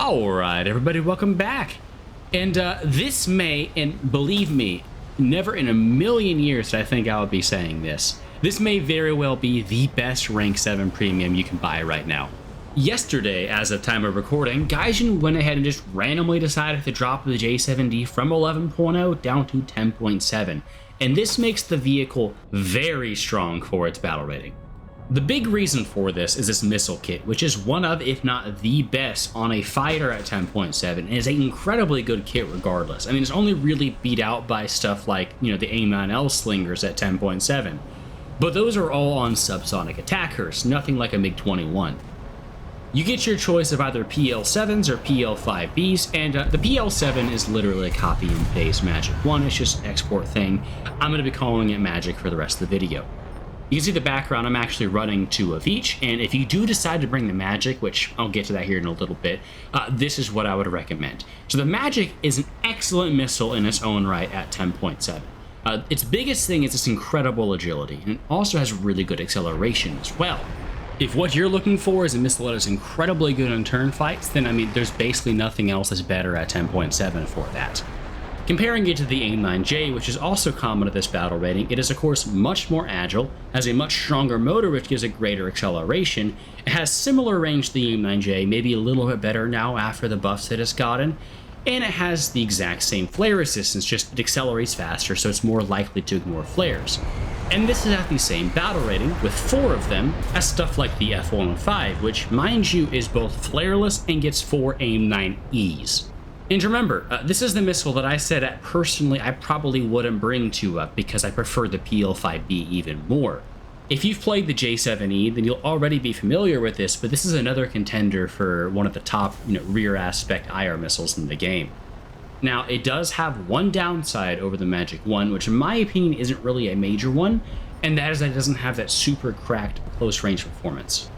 Alright, everybody, welcome back. And this may, and believe me, never in a million years did I think I would be saying this. This may very well be the best Rank 7 premium you can buy right now. Yesterday, as of time of recording, Gaijin went ahead and just randomly decided to drop the J-7D from 11.0 down to 10.7, and this makes the vehicle very strong for its battle rating. The big reason for this is this missile kit, which is one of, if not the best, on a fighter at 10.7, and is an incredibly good kit regardless. I mean, it's only really beat out by stuff like, the AIM-9L slingers at 10.7, but those are all on subsonic attackers, nothing like a MiG-21. You get your choice of either PL-7s or PL-5Bs, and the PL-7 is literally a copy and paste Magic 1, it's just an export thing. I'm going to be calling it Magic for the rest of the video. You can see the background, I'm actually running 2 of each, and if you do decide to bring the Magic, which I'll get to that here in a little bit, this is what I would recommend. So the Magic is an excellent missile in its own right at 10.7. Its biggest thing is its incredible agility, and it also has really good acceleration as well. If what you're looking for is a missile that is incredibly good in turn fights, then I mean, there's basically nothing else that's better at 10.7 for that. Comparing it to the AIM-9J, which is also common to this battle rating, it is of course much more agile, has a much stronger motor which gives it greater acceleration, it has similar range to the AIM-9J, maybe a little bit better now after the buffs that it's gotten, and it has the exact same flare resistance, just it accelerates faster so it's more likely to ignore flares. And this is at the same battle rating, with 4 of them, as stuff like the F-105, which mind you is both flareless and gets 4 AIM-9Es. And remember, this is the missile that I said that personally I probably wouldn't bring to up because I prefer the PL-5B even more. If you've played the J-7E, then you'll already be familiar with this, but this is another contender for one of the top rear aspect IR missiles in the game. Now, it does have one downside over the Magic 1, which in my opinion isn't really a major one, and that is that it doesn't have that super cracked close range performance.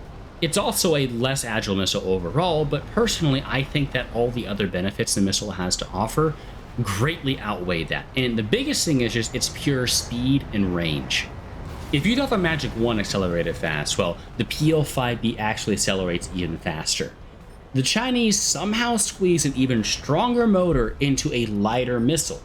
It's also a less agile missile overall, but personally I think that all the other benefits the missile has to offer greatly outweigh that. And the biggest thing is just its pure speed and range. If you thought the Magic 1 accelerated fast, well, the PL-5B actually accelerates even faster. The Chinese somehow squeeze an even stronger motor into a lighter missile.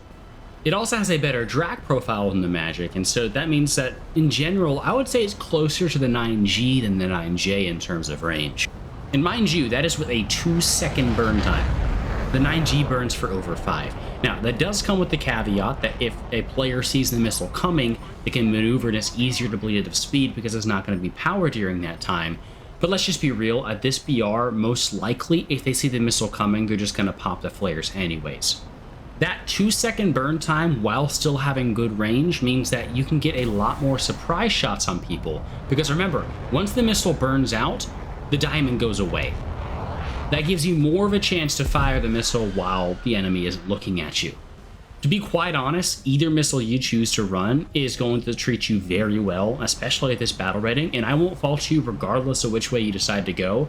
It also has a better drag profile than the Magic, and so that means that, in general, I would say it's closer to the 9G than the 9J in terms of range. And mind you, that is with a 2-second burn time. The 9G burns for over 5. Now, that does come with the caveat that if a player sees the missile coming, they can maneuver and it's easier to bleed at speed because it's not going to be powered during that time. But let's just be real, at this BR, most likely, if they see the missile coming, they're just going to pop the flares anyways. That 2-second burn time while still having good range means that you can get a lot more surprise shots on people, because remember, once the missile burns out, the diamond goes away. That gives you more of a chance to fire the missile while the enemy isn't looking at you. To be quite honest, either missile you choose to run is going to treat you very well, especially at this battle rating, and I won't fault you regardless of which way you decide to go.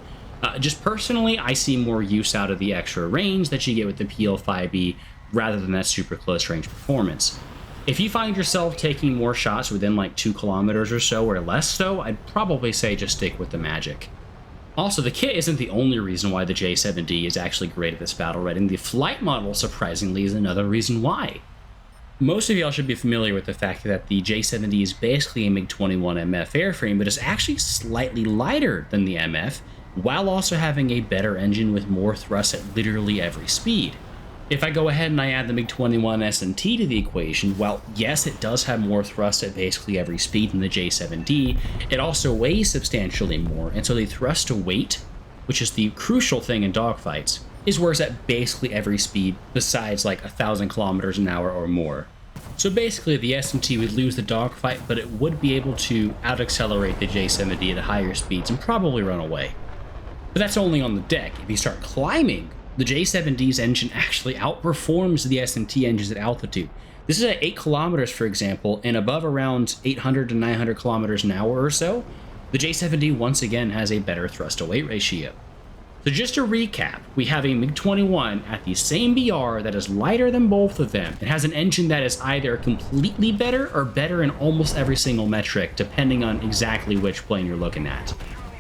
Just personally, I see more use out of the extra range that you get with the PL-5B rather than that super close range performance. If you find yourself taking more shots within like 2 kilometers or so or less though, I'd probably say just stick with the Magic. Also, the kit isn't the only reason why the J-7D is actually great at this battle rating. The flight model, surprisingly, is another reason why. Most of y'all should be familiar with the fact that the J-7D is basically a MiG-21 MF airframe, but is actually slightly lighter than the MF, while also having a better engine with more thrust at literally every speed. If I go ahead and I add the MiG-21 S&T to the equation, well, yes, it does have more thrust at basically every speed than the J-7D, it also weighs substantially more, and so the thrust to weight, which is the crucial thing in dogfights, is worse at basically every speed besides like 1,000 kilometers an hour or more. So basically the S&T would lose the dogfight, but it would be able to out-accelerate the J-7D at higher speeds and probably run away. But that's only on the deck. If you start climbing, the J-7D's engine actually outperforms the S&T engines at altitude. This is at 8 kilometers, for example, and above around 800 to 900 kilometers an hour or so, the J-7D once again has a better thrust-to-weight ratio. So just to recap, we have a MiG-21 at the same BR that is lighter than both of them. It has an engine that is either completely better or better in almost every single metric, depending on exactly which plane you're looking at.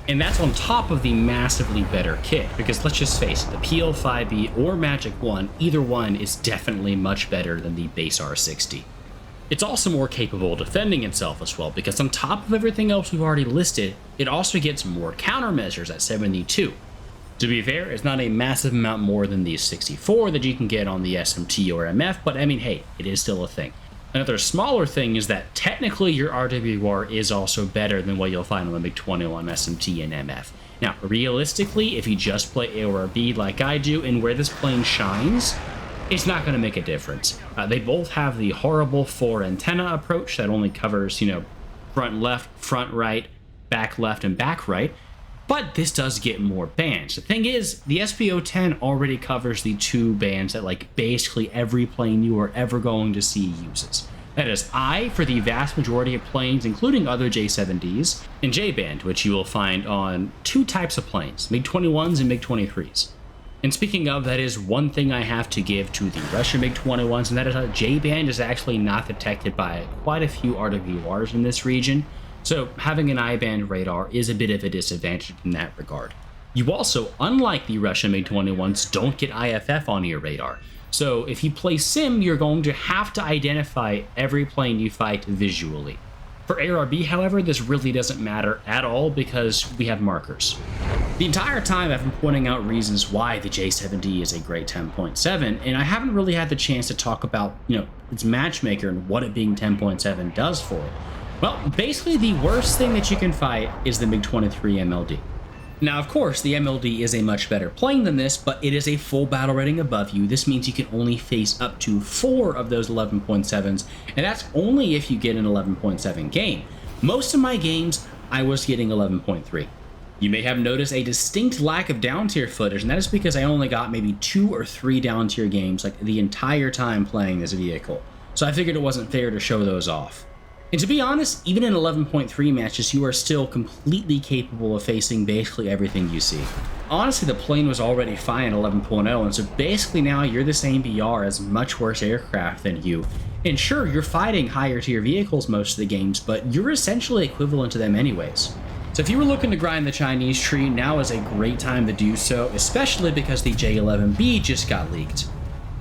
And that's on top of the massively better kit, because let's just face it, the PL5B or Magic 1, either one is definitely much better than the base R60. It's also more capable of defending itself as well, because on top of everything else we've already listed, it also gets more countermeasures at 72. To be fair, it's not a massive amount more than the 64 that you can get on the SMT or MF, but I mean, hey, it is still a thing. Another smaller thing is that technically your RWR is also better than what you'll find on the MiG-21 SMT and MF. Now, realistically, if you just play AORB like I do and where this plane shines, it's not going to make a difference. They both have the horrible 4 antenna approach that only covers, front left, front right, back left, and back right. But this does get more bands. The thing is, the SPO-10 already covers the 2 bands that basically every plane you are ever going to see uses. That is I for the vast majority of planes, including other J-7Ds, and J-band, which you will find on 2 types of planes, MiG-21s and MiG-23s. And speaking of, that is one thing I have to give to the Russian MiG-21s, and that is that J-band is actually not detected by quite a few RWRs in this region. So having an I-band radar is a bit of a disadvantage in that regard. You also, unlike the Russian MiG-21s, don't get IFF on your radar. So if you play Sim, you're going to have to identify every plane you fight visually. For ARB, however, this really doesn't matter at all because we have markers. The entire time I've been pointing out reasons why the J-7D is a great 10.7, and I haven't really had the chance to talk about, its Matchmaker and what it being 10.7 does for it. Well, basically the worst thing that you can fight is the MiG-23 MLD. Now, of course, the MLD is a much better plane than this, but it is a full battle rating above you. This means you can only face up to 4 of those 11.7s, and that's only if you get an 11.7 game. Most of my games, I was getting 11.3. You may have noticed a distinct lack of down-tier footage, and that is because I only got maybe 2 or 3 down-tier games the entire time playing this vehicle. So I figured it wasn't fair to show those off. And to be honest, even in 11.3 matches, you are still completely capable of facing basically everything you see. Honestly, the plane was already fine at 11.0, and so basically now you're the same BR as much worse aircraft than you. And sure, you're fighting higher tier vehicles most of the games, but you're essentially equivalent to them anyways. So if you were looking to grind the Chinese tree, now is a great time to do so, especially because the J-11B just got leaked.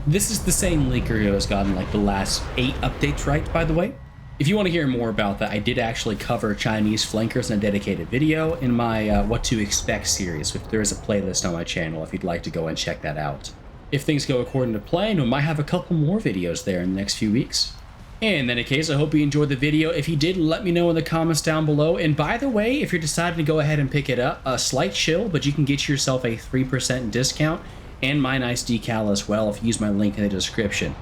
This is the same leaker who has gotten the last 8 updates right, by the way. If you want to hear more about that, I did actually cover Chinese flankers in a dedicated video in my What to Expect series. There is a playlist on my channel if you'd like to go and check that out. If things go according to plan, we might have a couple more videos there in the next few weeks. And in any case, I hope you enjoyed the video. If you did, let me know in the comments down below. And by the way, if you're deciding to go ahead and pick it up, a slight chill, but you can get yourself a 3% discount and my nice decal as well if you use my link in the description.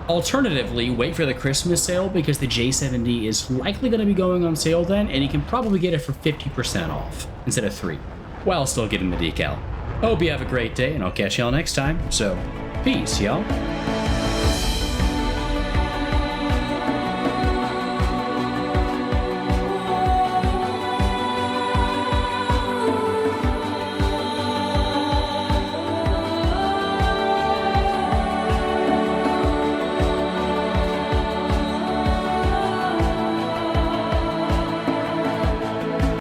Alternatively, wait for the Christmas sale because the J-7D is likely going to be going on sale then, and you can probably get it for 50% off instead of 3, while still getting the decal. Hope you have a great day, and I'll catch y'all next time. So, peace, y'all.